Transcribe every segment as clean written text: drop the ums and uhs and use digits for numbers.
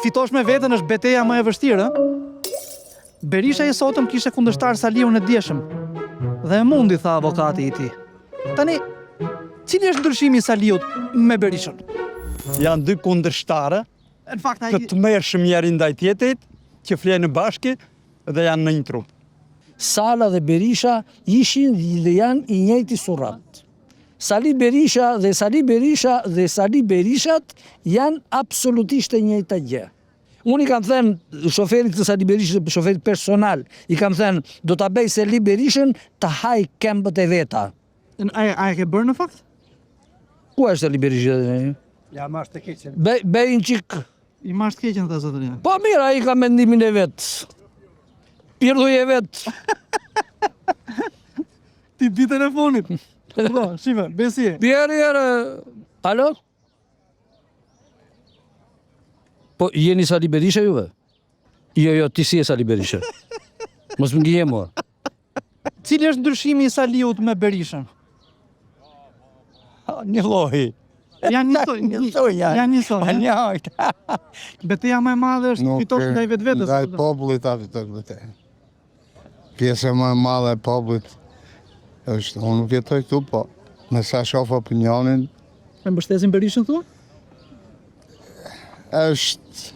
fitosh me veten është betejë më e vështirë, ë? Berisha i sotëm kishte kundërshtar Saliun e dieshëm. Dhe e mundi, tha avokati i tij. Tani, cili është ndryshimi i Saliut me Berishën? Janë dy kundërshtarë, Në fakt ai të tmerrshëm njëri ndaj tjetrit, që flenë bashkë dhe janë në një trup. Sala dhe Berisha ishin dhe janë i njëjti surrat. Sali Berisha dhe Sali Berishat janë absolutisht e njëjta gjë. Unë i kam thënë shoferit të Sali Berishës, shoferit personal, i kam thënë do ta bëj Sali Berishën të haj këmbët e veta. a e ke bërë në fakt? Ku është Sali Berisha? Ja, mash të keqen. Bëj një qik. I mash të keqen tha zotëria. Po mirë, ai ka mendimin e vet. Pirduj e vet. Ti di telefonit. Po, shive, besi. Bjerë, alo? Po, jeni Sali Berisha juve? Jo, ti si e Sali Berisha. Mos më ngije mua. Cili është ndryshimi i Saliut me Berishën? Një lloj. Janë njësoj. Janë njësoj. Njëjtë. Betejë më e madhe është fitosh ndaj vetvetes. Ndaj popullit ta fitosh betejë. Pjesa më e madhe e popullit është, unë nuk jetoj këtu, po me sa shoh opinionin, Me mbështesin Berishën thua? është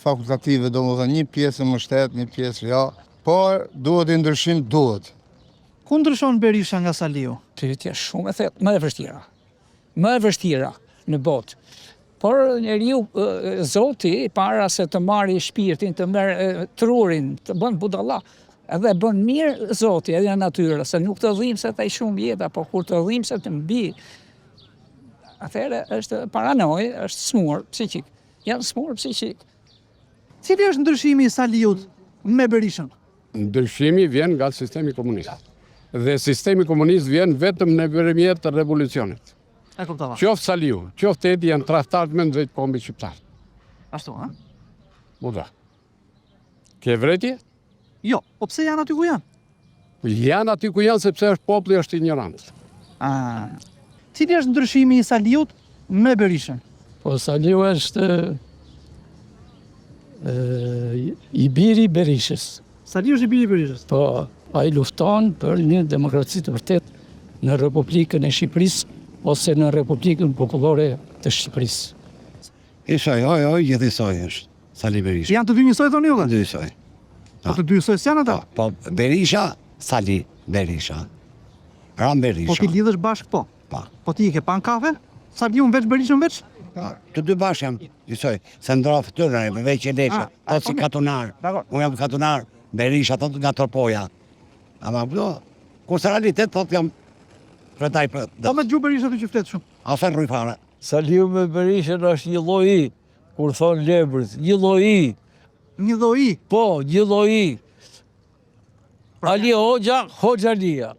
fakultative, domethënë një pjesë më shtet, një pjesë jo, por duhet i ndryshim, duhet. Ku ndryshon Berisha nga Saliu? Pyetja shumë e thellë, më e vështira në botë. Por njeriu, Zoti, para se të marrë shpirtin, të merr trurin, të bën budalla, edhe bën mirë Zoti, edhe natyra, se nuk të dhimbset ai shumë jeta, po kur të dhimbset të mbi, atëherë është paranojë, është smur psiqik. Janë smur psiqik. Cili është ndryshimi i Saliut me Berishën? Ndryshimi vjen nga sistemi komunist. Dhe sistemi komunist vjen vetëm nëpërmjet revolucionit. E kuptova. Qoftë Saliu, qoftë Edi janë tradhtarë me drejt kombit shqiptar. Ashtu, ha? Buda. Ke vretje? Jo, po pse janë aty ku janë? Janë aty ku janë sepse është populli është ignorant. Cili është ndryshimi i Saliut me Berishën? Po Saliu është i biri Berishës. Saliu është i biri i Berishës. Po, ai lufton për një demokraci të vërtet në Republikën e Shqipërisë ose në Republikën Popullore të Shqipërisë. Jo, gjithësoj është Sali Berisha. Janë të dy njësoj, thoni juve? Gjithësoj. Po të dy njësoj s'janë ata? Po, Berisha, Sali Berisha. Ram Berisha. Po ti lidhësh bashkë po? Pa. Po ti i ke pan kafe? Saliun veç, Berishën veç? Të dy bashkë jam, gjithësoj. Se ndra fytyrën, veç e lesha. Po si katunar. Unë jam katunar, Berisha, thot nga Torpoja. Ama, kur së realitet, thot jam kretaj për... Po me gjuhë Berishën të që fletë shumë. Afen rruj fare. Saliu me Berishën është një lloj i, kur thon lebrit, një lloj i. Një lloj i. Po, një lloj i. Ali Hoxha, Hoxhalia.